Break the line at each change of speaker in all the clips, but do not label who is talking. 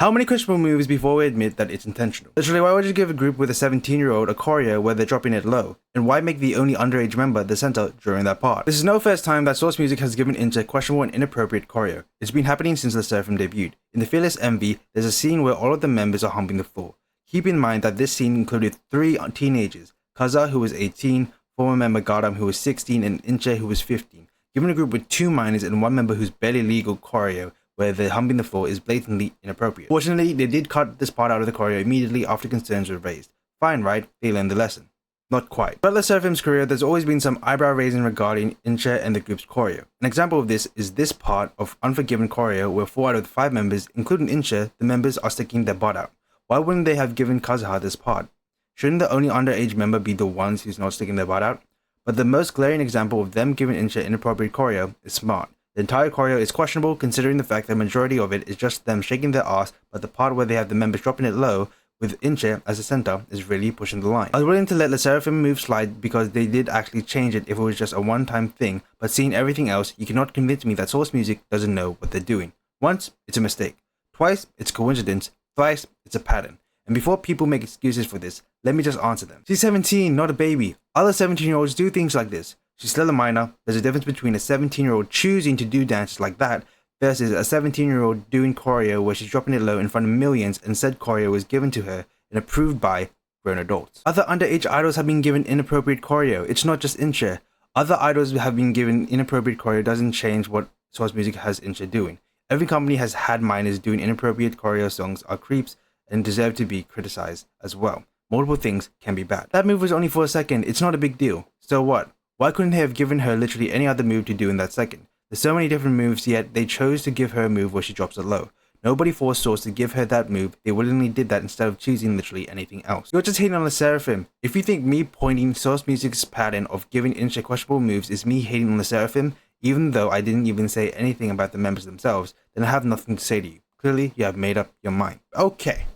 How many questionable moves before we admit that it's intentional? Literally, why would you give a group with a 17-year-old a choreo where they're dropping it low? And why make the only underage member the center during that part? This is no first time that Source Music has given Eunchae questionable and inappropriate choreo. It's been happening since the Seraphim debuted. In the Fearless Envy, there's a scene where all of the members are humping the floor. Keep in mind that this scene included 3 teenagers, Kaza, who was 18, former member Gardam, who was 16, and Eunchae, who was 15. Given a group with 2 minors and 1 member who's barely legal choreo, where the humping the floor is blatantly inappropriate. Fortunately, they did cut this part out of the choreo immediately after concerns were raised. Fine, right? They learned the lesson. Not quite. Throughout the Seraphim's career, there's always been some eyebrow raising regarding Eunchae and the group's choreo. An example of this is this part of Unforgiven choreo where 4 out of the 5 members, including Eunchae, the members are sticking their butt out. Why wouldn't they have given Kazuha this part? Shouldn't the only underage member be the ones who's not sticking their butt out? But the most glaring example of them giving Eunchae inappropriate choreo is Smart. The entire choreo is questionable considering the fact that the majority of it is just them shaking their ass, but the part where they have the members dropping it low with Eunchae as a center is really pushing the line. I was willing to let the Seraphim move slide because they did actually change it if it was just a one-time thing, but seeing everything else, you cannot convince me that Source Music doesn't know what they're doing. Once, it's a mistake. Twice, it's coincidence. Thrice, it's a pattern. And before people make excuses for this, let me just answer them. She's 17, not a baby. Other 17-year-olds do things like this. She's still a minor. There's a difference between a 17-year-old choosing to do dances like that versus a 17-year-old doing choreo where she's dropping it low in front of millions and said choreo was given to her and approved by grown adults. Other underage idols have been given inappropriate choreo. It's not just Eunchae. Other idols have been given inappropriate choreo doesn't change what Source Music has Eunchae doing. Every company has had minors doing inappropriate choreo. Songs are creeps and deserve to be criticized as well. Multiple things can be bad. That move was only for a second. It's not a big deal. So what? Why couldn't they have given her literally any other move to do in that second? There's so many different moves, yet they chose to give her a move where she drops it low. Nobody forced Source to give her that move. They willingly did that instead of choosing literally anything else. You're just hating on the Seraphim. If you think me pointing Source Music's pattern of giving Eunchae questionable moves is me hating on the Seraphim, even though I didn't even say anything about the members themselves, then I have nothing to say to you. Clearly, you have made up your mind. Okay.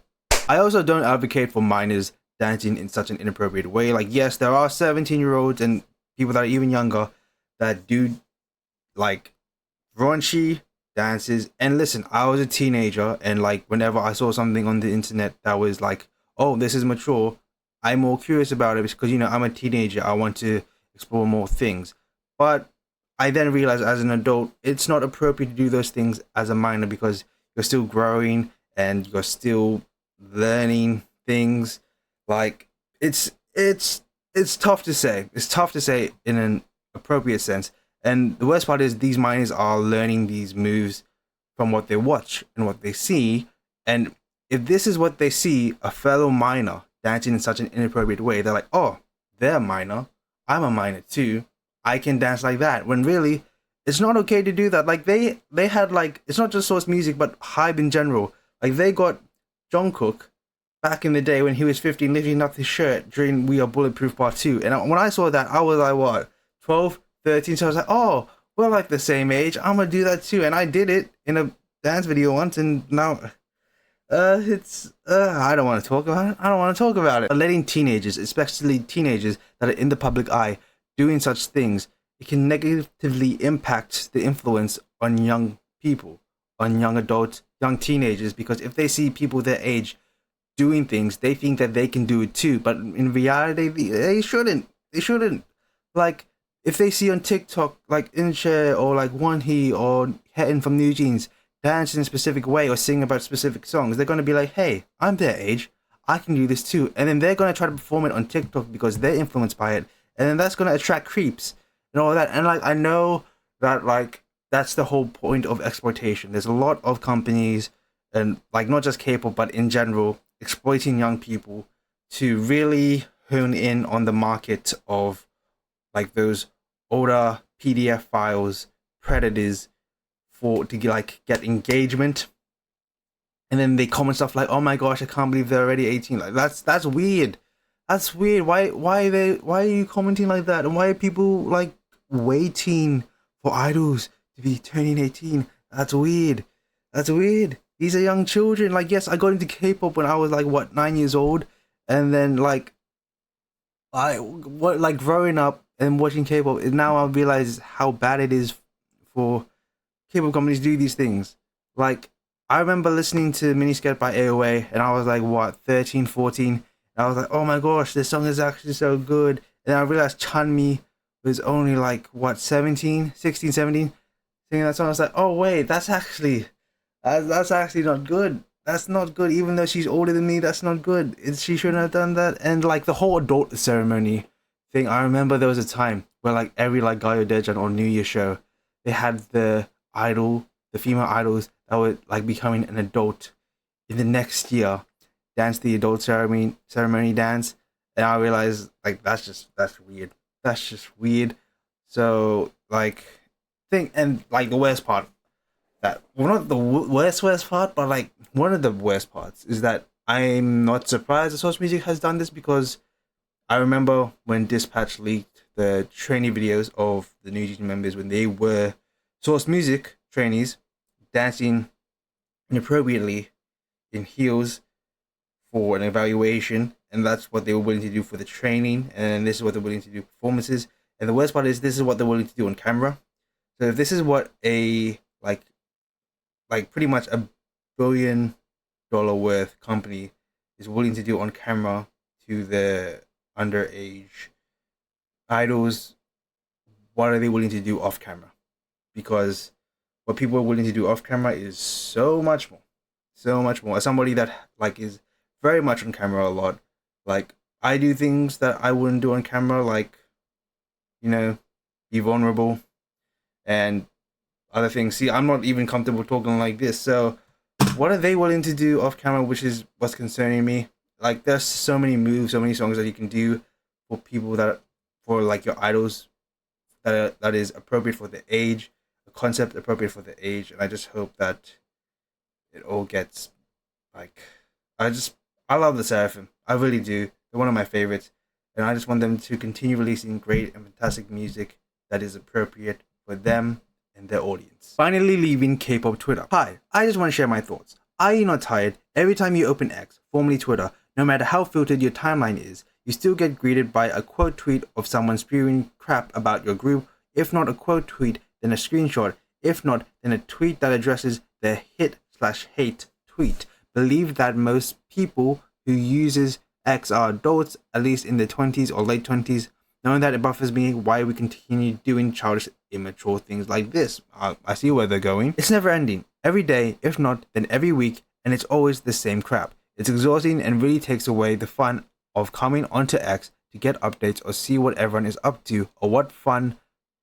I also don't advocate for minors dancing in such an inappropriate way. Like, yes, there are 17-year-olds and people that are even younger that do like raunchy dances. And listen, I was a teenager, and like whenever I saw something on the internet that was like, oh, this is mature, I'm more curious about it because, you know, I'm a teenager. I want to explore more things. But I then realized as an adult, it's not appropriate to do those things as a minor because you're still growing and you're still learning things. Like it's tough to say. It's tough to say in an appropriate sense. And the worst part is these minors are learning these moves from what they watch and what they see. And if this is what they see, a fellow minor dancing in such an inappropriate way, they're like, oh, they're a minor. I'm a minor too. I can dance like that. When really, it's not okay to do that. Like they had like, it's not just Source Music, but Hybe in general. Like they got Jungkook back in the day when he was 15 lifting up his shirt during We Are Bulletproof Part 2. And when I saw that, I was like, what, 12, 13? So I was like, oh, we're like the same age. I'm going to do that too. And I did it in a dance video once, and now I don't want to talk about it. I don't want to talk about it. Letting teenagers, especially teenagers that are in the public eye, doing such things, it can negatively impact the influence on young people, on young adults, young teenagers, because if they see people their age doing things, they think that they can do it too, but in reality they shouldn't. Like if they see on TikTok like Eunchae or like Wonhee or Hetton from New Jeans dance in a specific way or sing about specific songs, they're going to be like, hey, I'm their age, I can do this too. And then they're going to try to perform it on TikTok because they're influenced by it, and then that's going to attract creeps and all that. And like I know that like that's the whole point of exploitation. There's a lot of companies, and like not just K-pop but in general, exploiting young people to really hone in on the market of like those older PDF files, predators, to get engagement. And then they comment stuff like, oh my gosh, I can't believe they're already 18. Like that's weird. That's weird. Why are you commenting like that? And why are people like waiting for idols to be turning 18? That's weird. These are young children. Like, yes, I got into K-pop when I was like, what, 9 years old, and then like, growing up and watching K-pop, now I realize how bad it is for K-pop companies to do these things. Like, I remember listening to Miniskirt by AOA, and I was like, what, 13, 14? And I was like, oh my gosh, this song is actually so good. And I realized Chanmi was only like, what, 17, 16, 17, singing that song. I was like, oh wait, that's actually not good. That's not good. Even though she's older than me, that's not good. She shouldn't have done that. And like the whole adult ceremony thing, I remember there was a time where like every like Gayo Dejan or New Year show, they had the female idols that were like becoming an adult in the next year dance the adult ceremony dance. And I realized like that's weird. That's just weird. So like and like the worst part, that well, not the worst part, but like one of the worst parts is that I'm not surprised that Source Music has done this, because I remember when Dispatch leaked the trainee videos of the new team members when they were Source Music trainees dancing inappropriately in heels for an evaluation, and that's what they were willing to do for the training, and this is what they're willing to do performances. And the worst part is this is what they're willing to do on camera. So if this is what a like pretty much $1 billion worth company is willing to do on camera to the underage idols, what are they willing to do off camera? Because what people are willing to do off camera is so much more. As somebody that like is very much on camera a lot, like I do things that I wouldn't do on camera, like, you know, be vulnerable and other things. See, I'm not even comfortable talking like this. So what are they willing to do off camera, which is what's concerning me. Like there's so many moves, so many songs that you can do for people for like your idols that is appropriate for the age, a concept appropriate for the age. And I just hope that it all gets like, I love the Seraphim. I really do. They're one of my favorites. And I just want them to continue releasing great and fantastic music that is appropriate for them and their audience. Finally leaving K-pop Twitter. Hi, I just want to share my thoughts. Are you not tired? Every time you open X, formerly Twitter, no matter how filtered your timeline is, you still get greeted by a quote tweet of someone spewing crap about your group. If not a quote tweet, then a screenshot. If not, then a tweet that addresses the hit/hate tweet. Believe that most people who uses X are adults, at least in their 20s or late 20s. Knowing that it buffers me why we continue doing childish, immature things like this. I see where they're going. It's never ending. Every day, if not, then every week, and it's always the same crap. It's exhausting and really takes away the fun of coming onto X to get updates or see what everyone is up to or what fun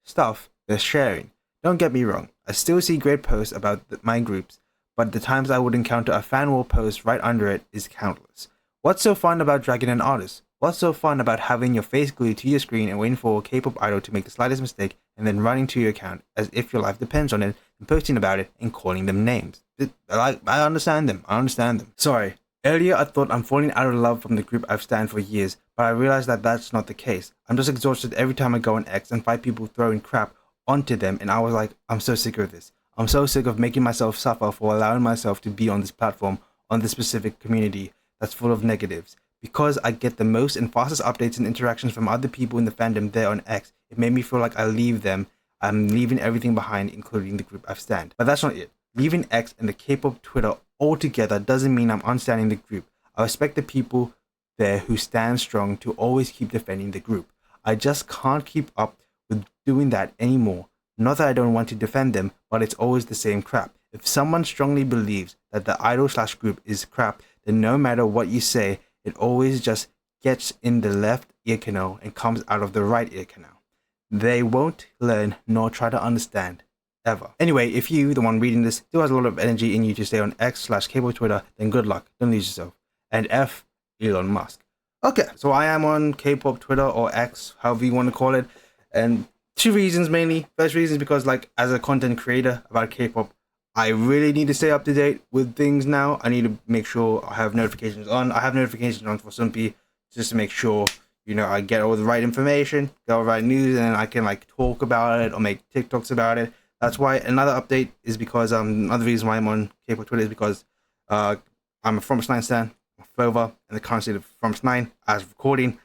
stuff they're sharing. Don't get me wrong, I still see great posts about my groups, but the times I would encounter a fan wall post right under it is countless. What's so fun about dragging an artist? What's so fun about having your face glued to your screen and waiting for a K-pop idol to make the slightest mistake and then running to your account as if your life depends on it and posting about it and calling them names? I understand them. Sorry. Earlier I thought I'm falling out of love from the group I've stanned for years, but I realized that that's not the case. I'm just exhausted every time I go on X and find people throwing crap onto them, and I was like, I'm so sick of this. I'm so sick of making myself suffer for allowing myself to be on this platform, on this specific community that's full of negatives. Because I get the most and fastest updates and interactions from other people in the fandom there on X, it made me feel like I leave them. I'm leaving everything behind, including the group I've stanned. But that's not it. Leaving X and the K-pop Twitter altogether doesn't mean I'm unstanding the group. I respect the people there who stand strong to always keep defending the group. I just can't keep up with doing that anymore. Not that I don't want to defend them, but it's always the same crap. If someone strongly believes that the idol/group is crap, then no matter what you say, it always just gets in the left ear canal and comes out of the right ear canal. They won't learn nor try to understand, ever. Anyway, if you, the one reading this, still has a lot of energy in you to stay on X/K-pop Twitter, then good luck, don't lose yourself. And F Elon Musk. Okay, so I am on K-pop Twitter or X, however you want to call it, and two reasons mainly. First reason is because like as a content creator about K-pop, I really need to stay up to date with things now. I need to make sure I have notifications on. I have notifications on for Sumpy just to make sure, you know, I get all the right information, get all the right news, and then I can like talk about it or make TikToks about it. That's why another update is because another reason why I'm on K-pop Twitter is because I'm a From 9 stan, Fova, and the current state of From 9 as recording.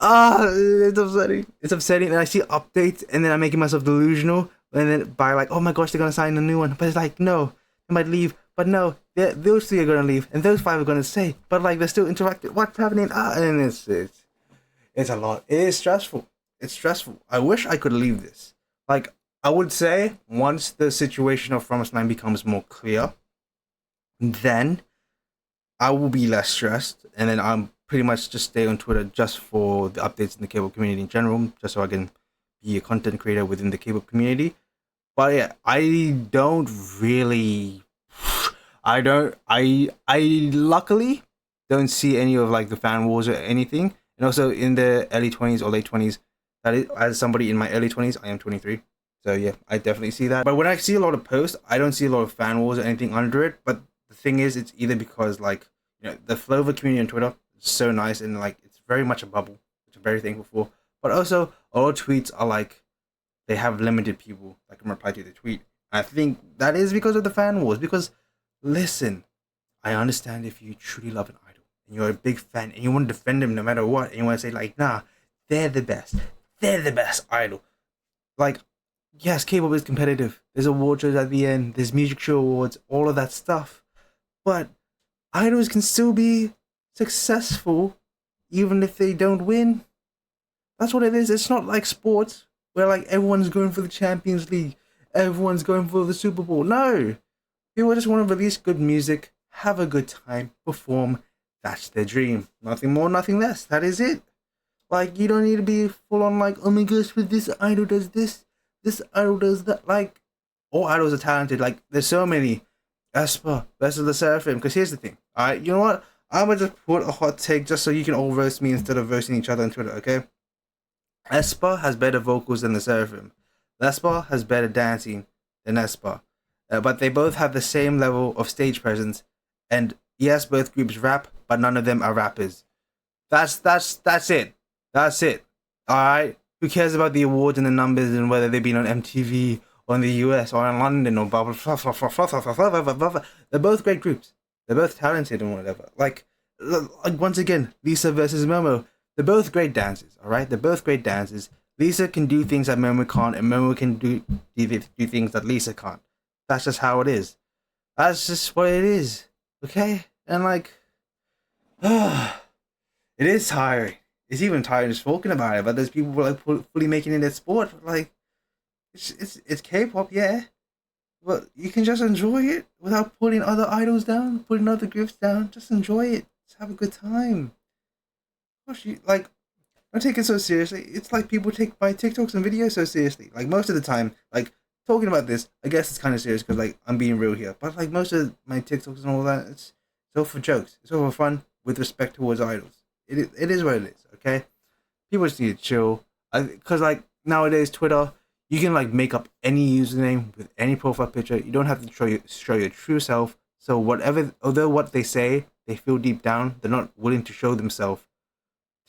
It's upsetting. It's upsetting, and I see updates, and then I'm making myself delusional. And then by like, oh my gosh, they're gonna sign a new one. But it's like, no, they might leave but no, those three are gonna leave, and those five are gonna stay. But like they're still interacting. What's happening? And it's a lot. It is stressful. It's stressful. I wish I could leave this. Like I would say, once the situation of Promised Land becomes more clear, then I will be less stressed, and then I'm pretty much just stay on Twitter just for the updates in the K-pop community in general, just so I can be a content creator within the K-pop community. But yeah, I don't really, I luckily don't see any of like the fan wars or anything. And also in the early 20s or late 20s, that is, as somebody in my early 20s, I am 23. So yeah, I definitely see that. But when I see a lot of posts, I don't see a lot of fan wars or anything under it. But the thing is, it's either because like, the flow of the community on Twitter is so nice, and like it's very much a bubble, which I'm very thankful for. But also a lot of tweets are like they have limited people that can reply to the tweet. I think that is because of the fan wars. Because listen, I understand if you truly love an idol and you're a big fan and you want to defend them no matter what, and you want to say like, nah, they're the best idol. Like, yes, K-pop is competitive. There's award shows at the end. There's music show awards, all of that stuff. But idols can still be successful even if they don't win. That's what it is. It's not like sports where like everyone's going for the Champions League, everyone's going for the Super Bowl. No, people just want to release good music, have a good time, perform. That's their dream. Nothing more, nothing less. That is it. Like, you don't need to be full on like, oh my gosh, but this idol does this idol does that. Like, all idols are talented. Like, there's so many. aespa versus the Seraphim. Because here's the thing. Alright, you know what? I'm gonna just put a hot take just so you can all roast me instead of roasting each other on Twitter, okay? aespa has better vocals than the Seraphim. aespa has better dancing than aespa. But they both have the same level of stage presence. And yes, both groups rap, but none of them are rappers. That's it. That's it. Alright? Who cares about the awards and the numbers and whether they've been on MTV or in the US or in London or blah blah blah blah blah blah blah blah blah blah. They're both great groups. They're both talented and whatever. Like once again, Lisa versus Momo. They're both great dancers, alright? They're both great dancers. Lisa can do things that Momo can't, and Momo can do things that Lisa can't. That's just how it is. That's just what it is. Okay? And like, it is tiring. It's even tiring just talking about it, but there's people like fully making it a sport. Like, it's K-pop, yeah, but you can just enjoy it without putting other idols down, putting other groups down. Just enjoy it. Just have a good time. Gosh, like, don't take it so seriously. It's like people take my TikToks and videos so seriously. Like most of the time, like talking about this, I guess it's kind of serious because like I'm being real here. But like most of my TikToks and all that, it's all for jokes. It's all for fun with respect towards idols. It is what it is. Okay, people just need to chill. Because like nowadays, Twitter, you can like make up any username with any profile picture. You don't have to show your true self. So although what they say, they feel deep down, they're not willing to show themselves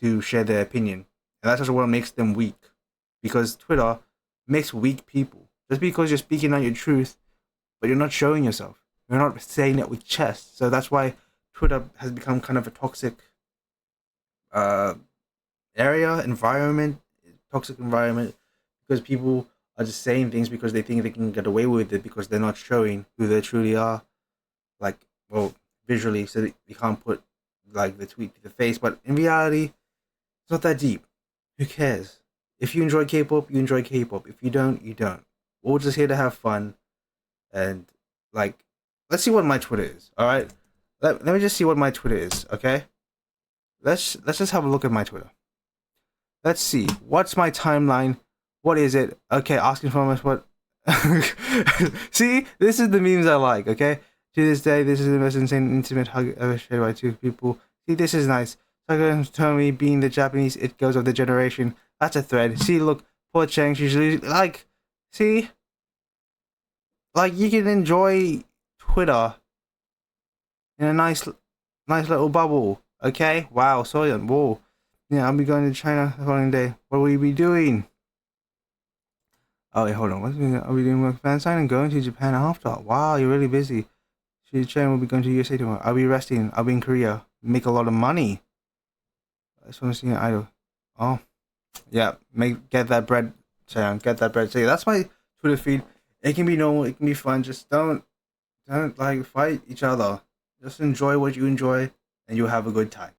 to share their opinion. And that's just what makes them weak. Because Twitter makes weak people. Just because you're speaking out your truth, but you're not showing yourself. You're not saying it with chest. So that's why Twitter has become kind of a toxic toxic environment, because people are just saying things because they think they can get away with it because they're not showing who they truly are, like, well, visually, so they can't put like the tweet to the face. But in reality, it's not that deep. Who cares? If you enjoy K-pop, you enjoy K-pop. If you don't, you don't. We're just here to have fun, and like, let's see what my Twitter is. All right, let me just see what my Twitter is. Okay, let's just have a look at my Twitter. Let's see. What's my timeline? What is it? Okay, asking for much. What? See, this is the memes I like. Okay, to this day, this is the most insane intimate hug ever shared by two people. See, this is nice. Someone told me being the Japanese it goes of the generation. That's a thread. See, look, poor Chang. She's like, see, like you can enjoy Twitter in a nice little bubble. Okay, wow, Soyeon, whoa. Yeah, I'll be going to China the following day. What will you be doing? Oh, wait, hold on. I'll be doing work fan sign and going to Japan after. Wow, you're really busy. Chen will be going to USA tomorrow. I'll be resting. I'll be in Korea. Make a lot of money. I just want to see an idol. Oh, yeah. Get that bread, Chen. Get that bread. So yeah, that's my Twitter feed. It can be normal. It can be fun. Just don't Don't like fight each other. Just enjoy what you enjoy and you'll have a good time.